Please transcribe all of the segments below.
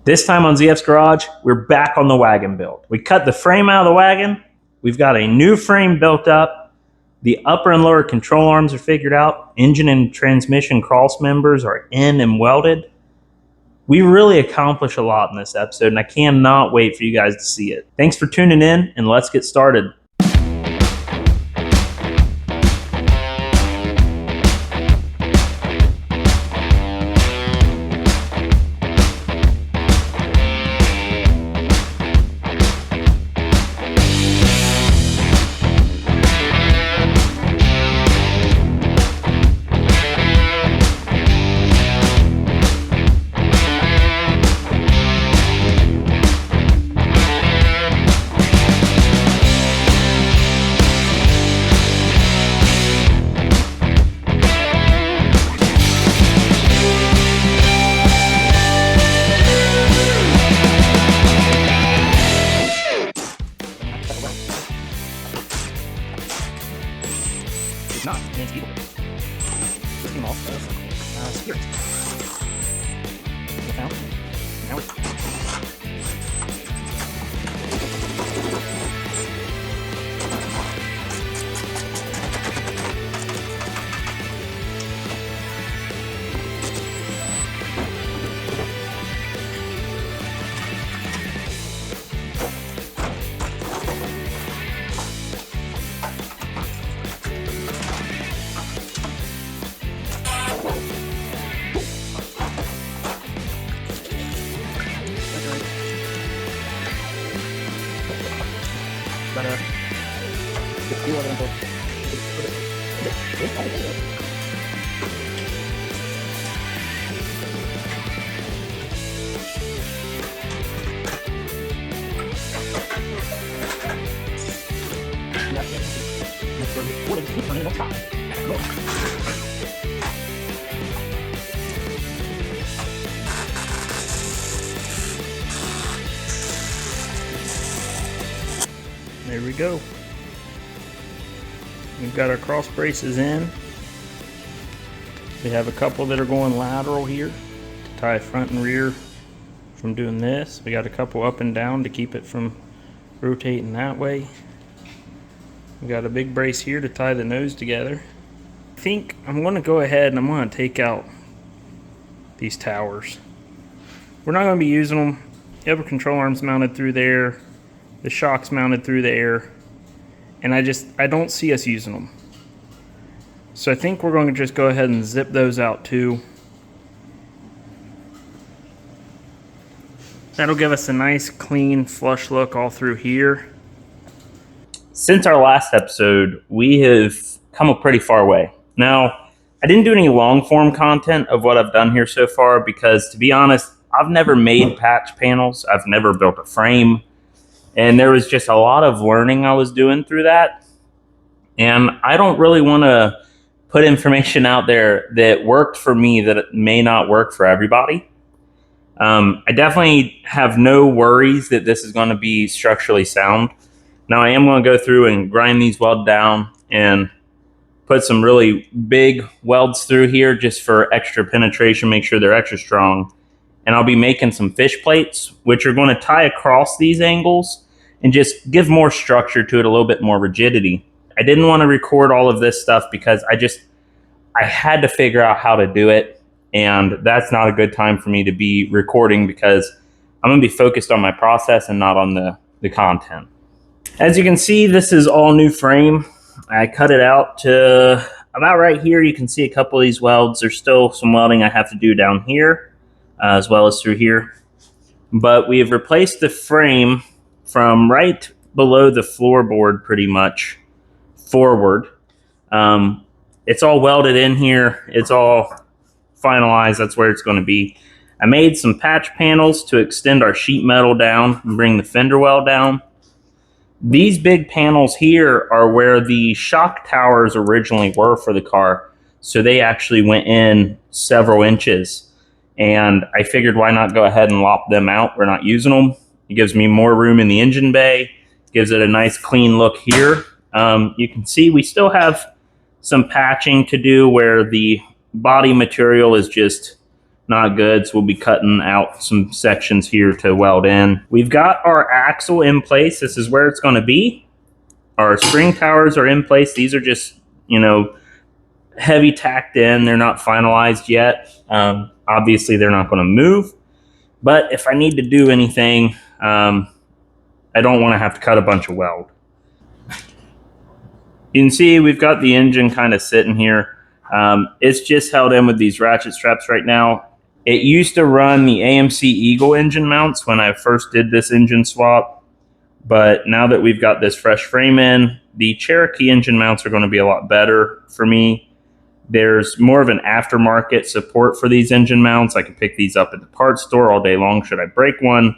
This time on ZF's Garage, we're back on the Wagon build. We cut the frame out of the Wagon. We've got a new frame built up. The upper and lower control arms are figured out. Engine and transmission cross members are in and welded. We really accomplished a lot in this episode, and I cannot wait for you guys to see it. Thanks for tuning in, and let's get started. It's not, it's evil. This came off spirit. You found? Now it's... There we go. We've got our cross braces in. We have a couple that are going lateral here to tie front and rear from doing this. We got a couple up and down to keep it from rotating that way. We got a big brace here to tie the nose together. I think I'm going to go ahead and I'm going to take out these towers. We're not going to be using them. The upper control arm's mounted through there. The shock's mounted through there. And I don't see us using them. So I think we're going to just go ahead and zip those out too. That'll give us a nice clean flush look all through here. Since our last episode, we have come a pretty far way. Now, I didn't do any long form content of what I've done here so far because, to be honest, I've never made patch panels. I've never built a frame. And there was just a lot of learning I was doing through that. And I don't really want to put information out there that worked for me that it may not work for everybody. I definitely have no worries that this is going to be structurally sound. Now I am going to go through and grind these weld down and put some really big welds through here just for extra penetration, make sure they're extra strong. And I'll be making some fish plates, which are going to tie across these angles and just give more structure to it, a little bit more rigidity. I didn't want to record all of this stuff because I had to figure out how to do it. And that's not a good time for me to be recording because I'm going to be focused on my process and not on the content. As you can see, this is all new frame. I cut it out to about right here. You can see a couple of these welds. There's still some welding I have to do down here as well as through here. But we have replaced the frame from right below the floorboard pretty much forward. It's all welded in here. It's all finalized. That's where it's going to be. I made some patch panels to extend our sheet metal down and bring the fender well down. These big panels here are where the shock towers originally were for the car. So they actually went in several inches. And I figured why not go ahead and lop them out. We're not using them. It gives me more room in the engine bay. Gives it a nice clean look here. You can see we still have some patching to do where the body material is just not good, so we'll be cutting out some sections here to weld in. We've got our axle in place. This is where it's going to be. Our spring towers are in place. These are just, heavy tacked in. They're not finalized yet. Obviously, they're not going to move. But if I need to do anything, I don't want to have to cut a bunch of weld. You can see we've got the engine kind of sitting here. It's just held in with these ratchet straps right now. It used to run the AMC Eagle engine mounts when I first did this engine swap. But now that we've got this fresh frame in, the Cherokee engine mounts are going to be a lot better for me. There's more of an aftermarket support for these engine mounts. I can pick these up at the parts store all day long should I break one.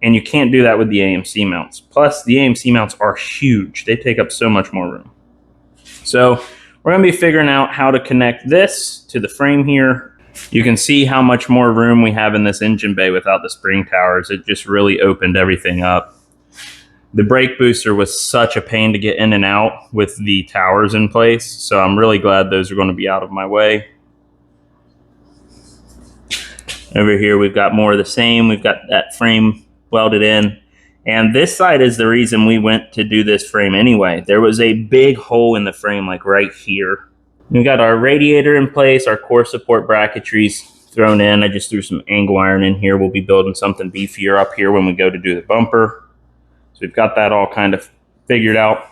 And you can't do that with the AMC mounts. Plus, the AMC mounts are huge. They take up so much more room. So we're going to be figuring out how to connect this to the frame here. You can see how much more room we have in this engine bay without the spring towers. It just really opened everything up. The brake booster was such a pain to get in and out with the towers in place, so I'm really glad those are going to be out of my way. Over here we've got more of the same. We've got that frame welded in, and this side is the reason we went to do this frame anyway. There was a big hole in the frame like right here. We got our radiator in place, our core support bracketry's thrown in. I just threw some angle iron in here. We'll be building something beefier up here when we go to do the bumper. So we've got that all kind of figured out.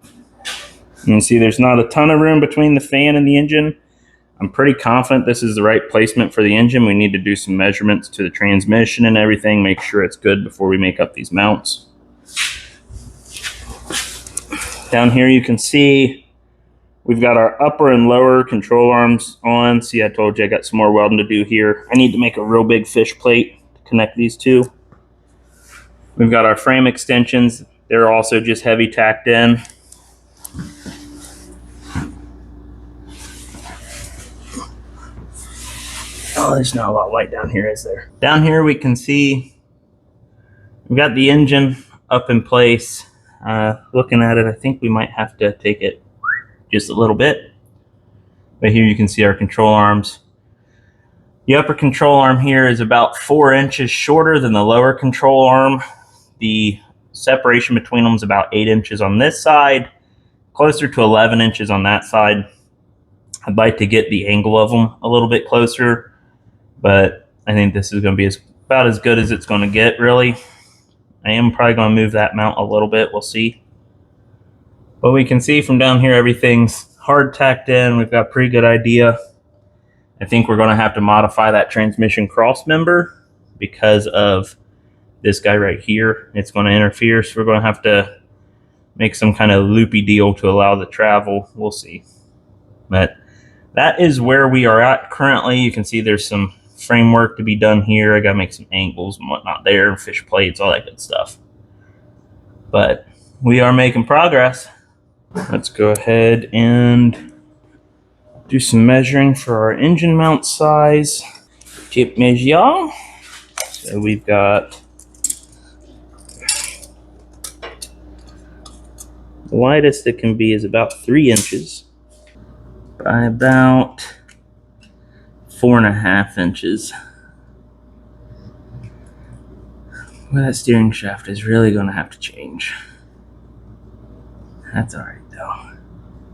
You can see there's not a ton of room between the fan and the engine. I'm pretty confident this is the right placement for the engine. We need to do some measurements to the transmission and everything, make sure it's good before we make up these mounts. Down here you can see we've got our upper and lower control arms on. See, I told you I got some more welding to do here. I need to make a real big fish plate to connect these two. We've got our frame extensions. They're also just heavy tacked in. Oh, there's not a lot of light down here, is there? Down here we can see we've got the engine up in place. Looking at it, I think we might have to take it just a little bit. But here you can see our control arms. The upper control arm here is about 4 inches shorter than the lower control arm. The separation between them is about 8 inches on this side, closer to 11 inches on that side. I'd like to get the angle of them a little bit closer, but I think this is going to be about as good as it's going to get, really. I am probably going to move that mount a little bit. We'll see. But we can see from down here, everything's hard tacked in. We've got a pretty good idea. I think we're going to have to modify that transmission cross member because of this guy right here. It's going to interfere, so we're going to have to make some kind of loopy deal to allow the travel. We'll see. But that is where we are at currently. You can see there's some framework to be done here. I got to make some angles and whatnot there, fish plates, all that good stuff. But we are making progress. Let's go ahead and do some measuring for our engine mount size. Tape measure. So we've got the widest it can be is about 3 inches by about 4.5 inches. Well, that steering shaft is really going to have to change. That's all right though.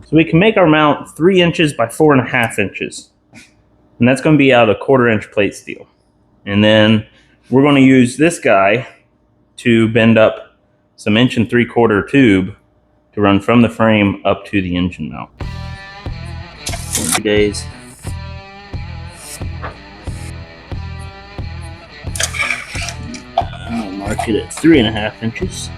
So we can make our mount 3 inches by 4.5 inches. And that's going to be out of 1/4 inch plate steel. And then we're going to use this guy to bend up some 1 3/4 tube to run from the frame up to the engine mount. 2 days. I'll mark it at 3.5 inches.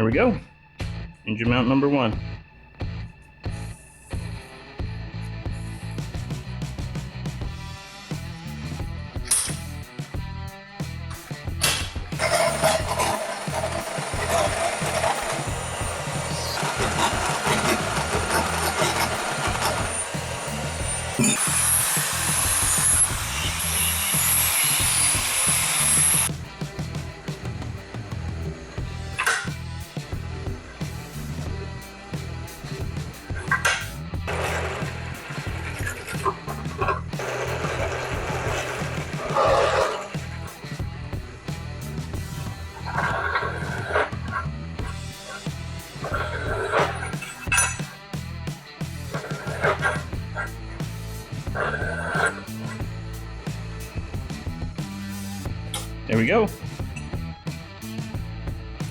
Here we go. Engine mount number 1. There we go.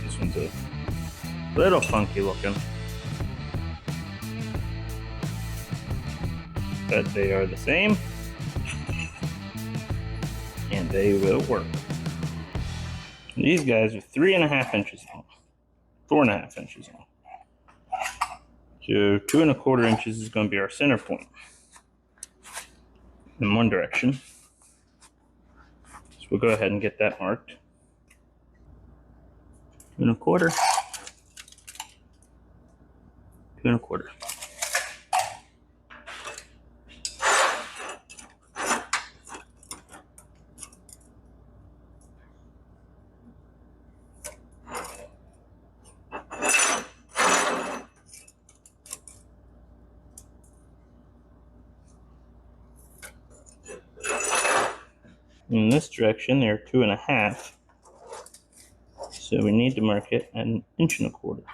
This one's a little funky looking, but they are the same, and they will work. These guys are 3.5 inches long, 4.5 inches long. So 2.25 inches is going to be our center point in one direction. So we'll go ahead and get that marked. 2.25. 2.25. In this direction, they're 2.5. So we need to mark it at 1.25 inches.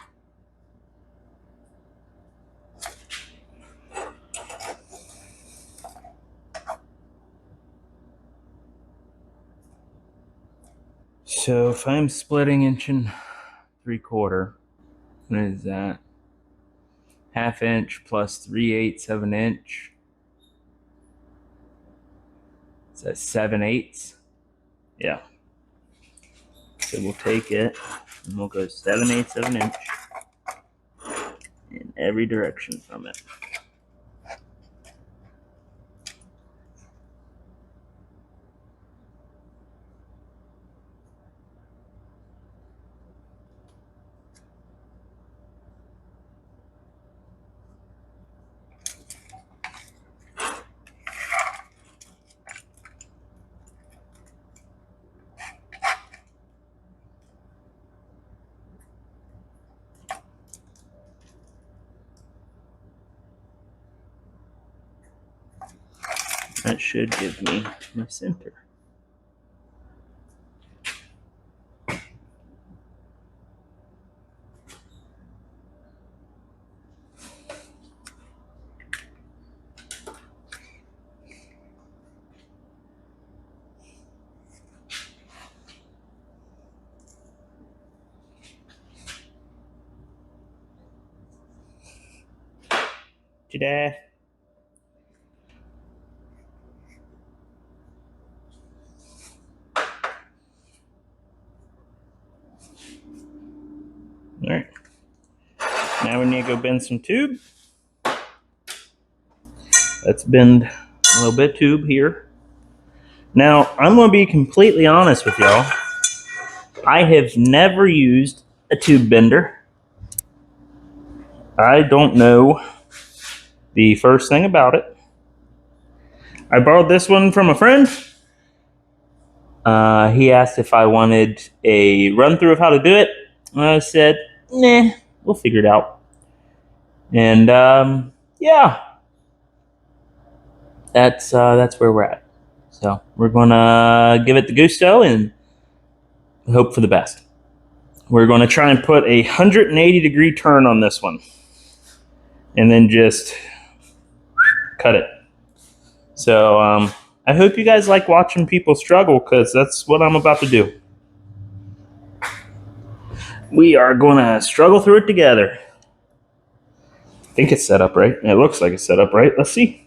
So if I'm splitting 1.75 inches, what is that? 1/2 inch plus 3/8 of an inch. Is that 7/8? Yeah. So we'll take it and we'll go 7/8 of an inch in every direction from it. That should give me my center. Ta-da! All right, now we need to go bend some tube. Let's bend a little bit of tube here. Now, I'm going to be completely honest with y'all. I have never used a tube bender. I don't know the first thing about it. I borrowed this one from a friend. He asked if I wanted a run through of how to do it. I said, nah, we'll figure it out. And yeah, that's where we're at. So we're gonna give it the gusto and hope for the best. We're gonna try and put a 180-degree turn on this one, and then just cut it. So I hope you guys like watching people struggle, because that's what I'm about to do. We are gonna struggle through it together. I think it's set up right. It looks like it's set up right. Let's see.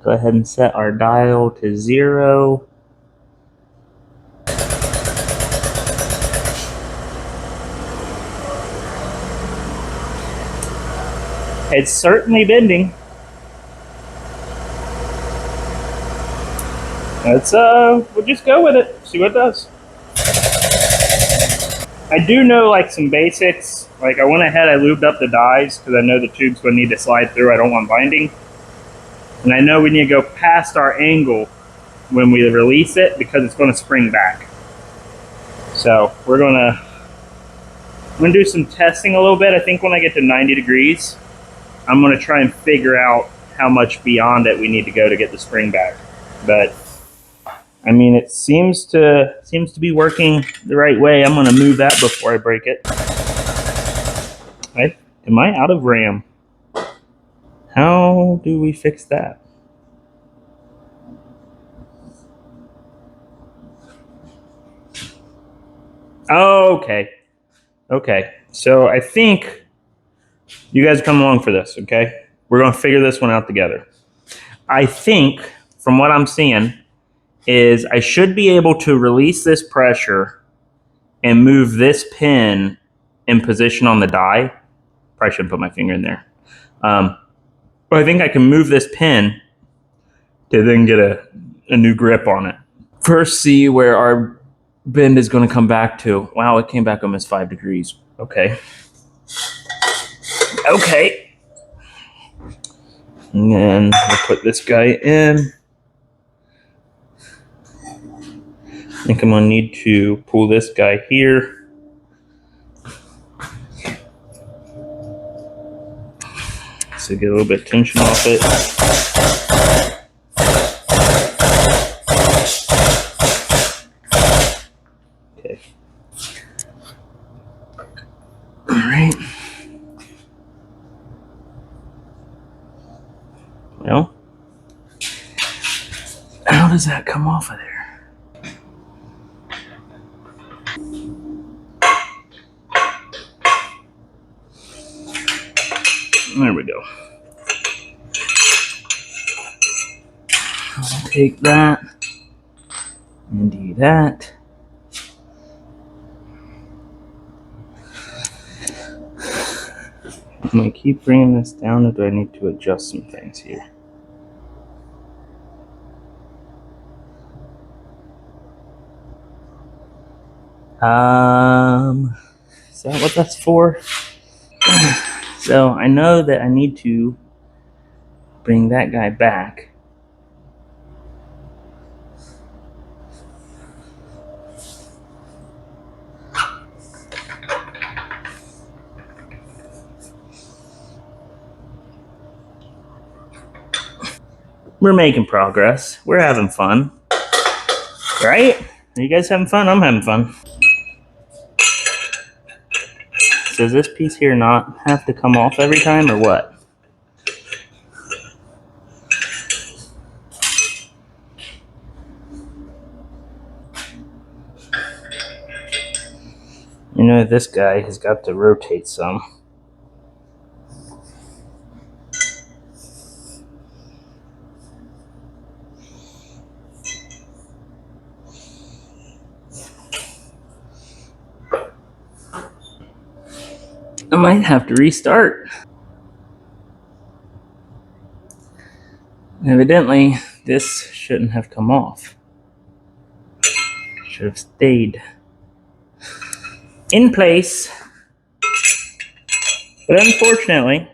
Go ahead and set our dial to 0. It's certainly bending. We'll just go with it, see what it does. I do know like some basics. Like I went ahead, I lubed up the dies because I know the tube's going to need to slide through. I don't want binding. And I know we need to go past our angle when we release it because it's going to spring back. So we're going to do some testing a little bit. I think when I get to 90 degrees, I'm going to try and figure out how much beyond it we need to go to get the spring back. But I mean, it seems to be working the right way. I'm going to move that before I break it. Am I out of RAM? How do we fix that? Okay. Okay. So I think you guys come along for this, okay? We're going to figure this one out together. I think, from what I'm seeing, is I should be able to release this pressure and move this pin in position on the die. Probably shouldn't put my finger in there. But I think I can move this pin to then get a new grip on it. First, see where our bend is going to come back to. Wow, it came back almost 5 degrees. Okay. Okay. And then we'll put this guy in. I think I'm going to need to pull this guy here. So get a little bit of tension off it. Okay. All right. Well, how does that come off of there? There we go. I'll take that and do that. I'm going to keep bringing this down, or do I need to adjust some things here? Is that what that's for? So I know that I need to bring that guy back. We're making progress. We're having fun. Right? Are you guys having fun? I'm having fun. So does this piece here not have to come off every time, or what? You know, this guy has got to rotate some. I might have to restart. Evidently, this shouldn't have come off. Should have stayed in place. But unfortunately,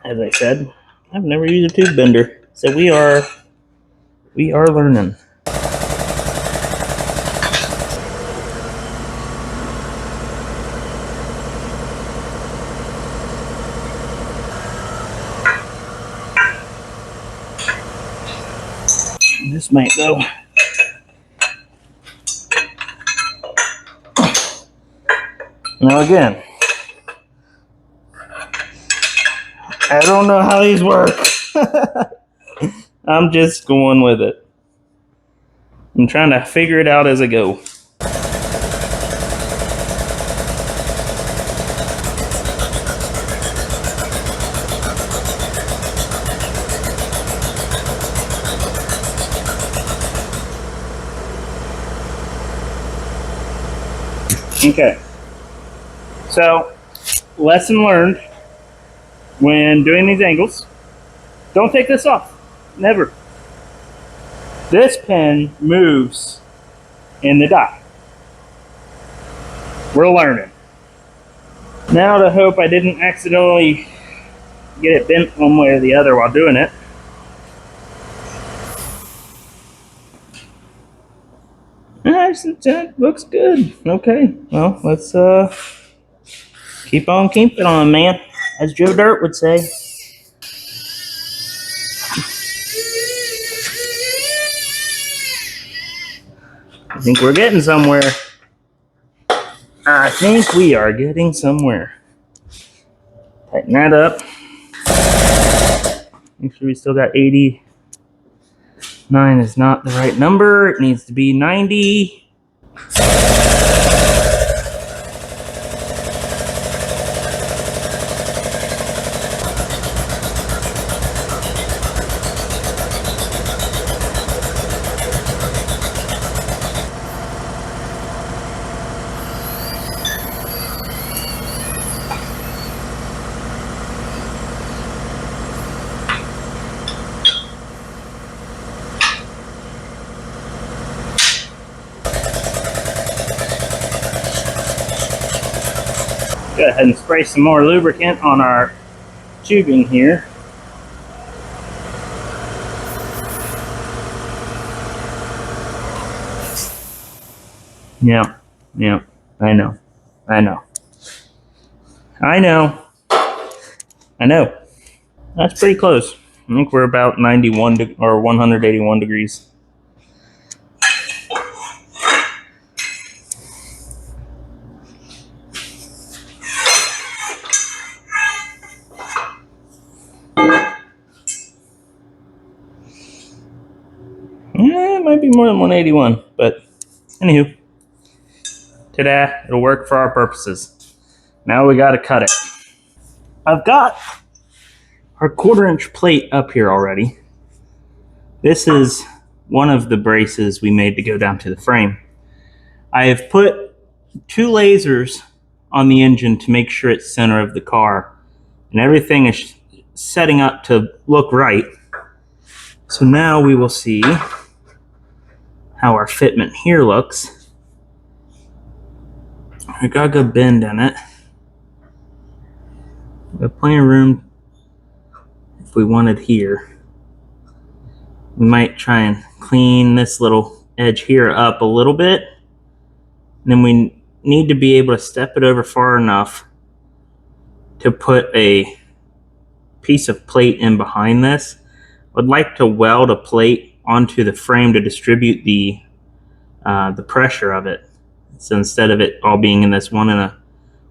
as I said, I've never used a tube bender. So we are learning. This might go. Now again, I don't know how these work. I'm just going with it. I'm trying to figure it out as I go. Okay. So, lesson learned when doing these angles, don't take this off. Never. This pin moves in the die. We're learning. Now to hope I didn't accidentally get it bent one way or the other while doing it. That looks good. Okay, well, let's keep on keeping on, man, as Joe Dirt would say. I think we're getting somewhere. I think we are getting somewhere. Tighten that up. Make sure we still got 80. 9 is not the right number. It needs to be 90. Go ahead and spray some more lubricant on our tubing here. Yeah, I know. That's pretty close. I think we're about 91 or 181 degrees. Yeah, it might be more than 181, but anywho, ta-da, it'll work for our purposes. Now we gotta cut it. I've got our 1/4 inch plate up here already. This is one of the braces we made to go down to the frame. I have put 2 lasers on the engine to make sure it's center of the car, and everything is setting up to look right. So now we will see how our fitment here looks. We got a good bend in it. We have plenty of room if we wanted here. We might try and clean this little edge here up a little bit. And then we need to be able to step it over far enough to put a piece of plate in behind this. I'd like to weld a plate onto the frame to distribute the pressure of it. So instead of it all being in this 1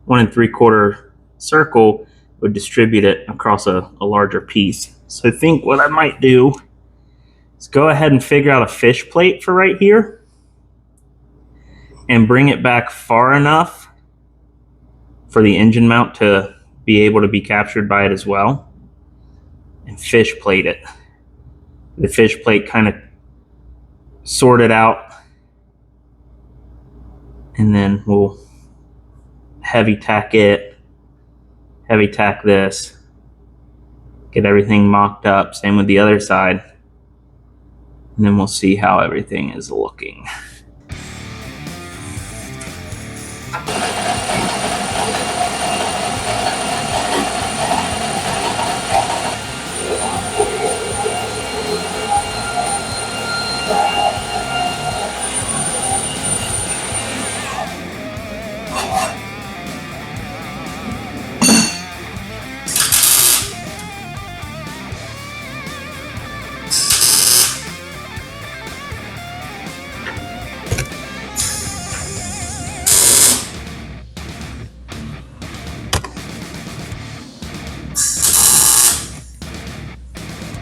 3/4 circle, it would distribute it across a larger piece. So I think what I might do is go ahead and figure out a fish plate for right here and bring it back far enough for the engine mount to be able to be captured by it as well, and fish plate it. The fish plate kind of sort it out, and then we'll heavy tack it, heavy tack this, get everything mocked up, same with the other side, and then we'll see how everything is looking.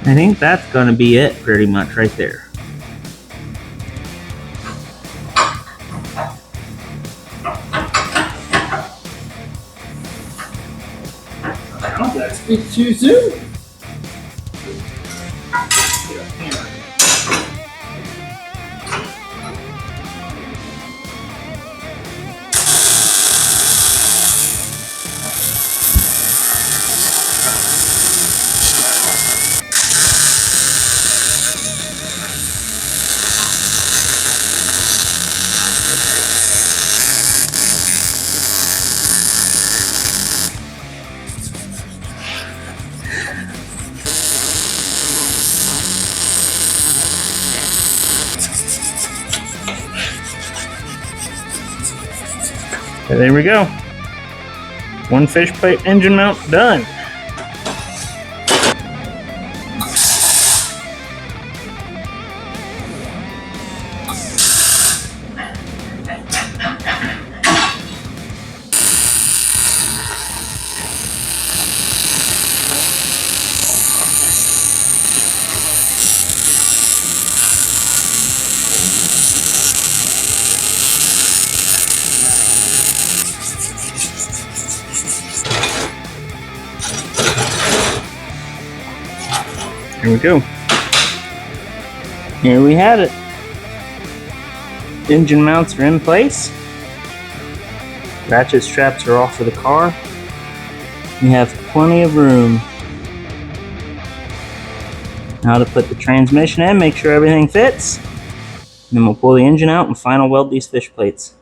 I think that's going to be it pretty much right there. Did I speak too soon? there we go. One fish plate engine mount done. Here we go. Here we have it. Engine mounts are in place. Ratchet straps are off of the car. We have plenty of room. Now to put the transmission in, make sure everything fits. Then we'll pull the engine out and final weld these fish plates.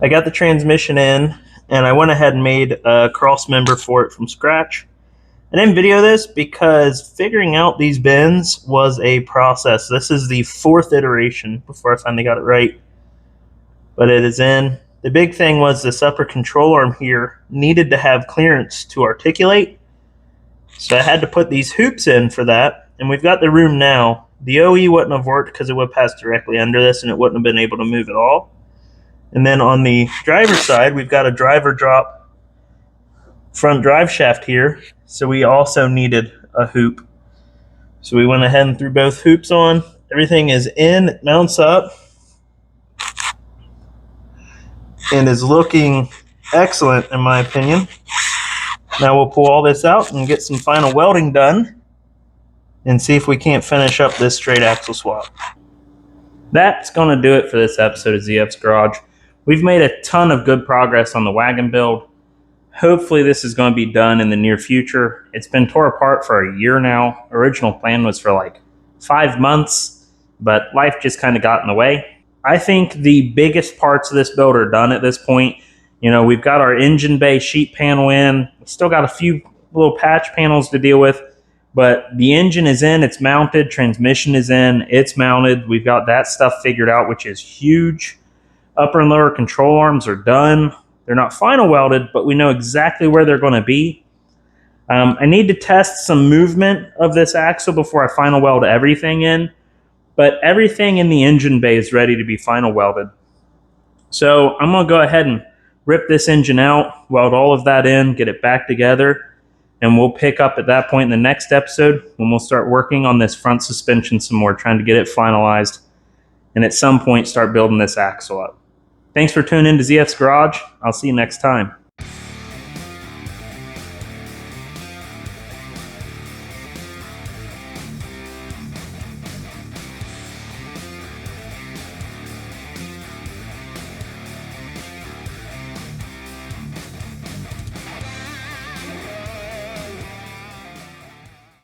I got the transmission in, and I went ahead and made a cross member for it from scratch. I didn't video this because figuring out these bends was a process. This is the 4th iteration before I finally got it right, but it is in. The big thing was this upper control arm here needed to have clearance to articulate, so I had to put these hoops in for that, and we've got the room now. The OE wouldn't have worked because it would pass directly under this and it wouldn't have been able to move at all. And then on the driver's side, we've got a driver drop front drive shaft here, so we also needed a hoop. So we went ahead and threw both hoops on. Everything is in, it mounts up, and is looking excellent in my opinion. Now we'll pull all this out and get some final welding done and see if we can't finish up this straight axle swap. That's going to do it for this episode of ZF's Garage. We've made a ton of good progress on the wagon build. Hopefully this is going to be done in the near future. It's been tore apart for a year now. Original plan was for like 5 months, but life just kind of got in the way. I think the biggest parts of this build are done at this point. You know, we've got our engine bay sheet panel in. We still got a few little patch panels to deal with, but the engine is in, it's mounted, transmission is in, it's mounted. We've got that stuff figured out, which is huge. Upper and lower control arms are done. They're not final welded, but we know exactly where they're going to be. I need to test some movement of this axle before I final weld everything in, but everything in the engine bay is ready to be final welded. So I'm going to go ahead and rip this engine out, weld all of that in, get it back together, and we'll pick up at that point in the next episode when we'll start working on this front suspension some more, trying to get it finalized, and at some point start building this axle up. Thanks for tuning in to ZF's Garage. I'll see you next time.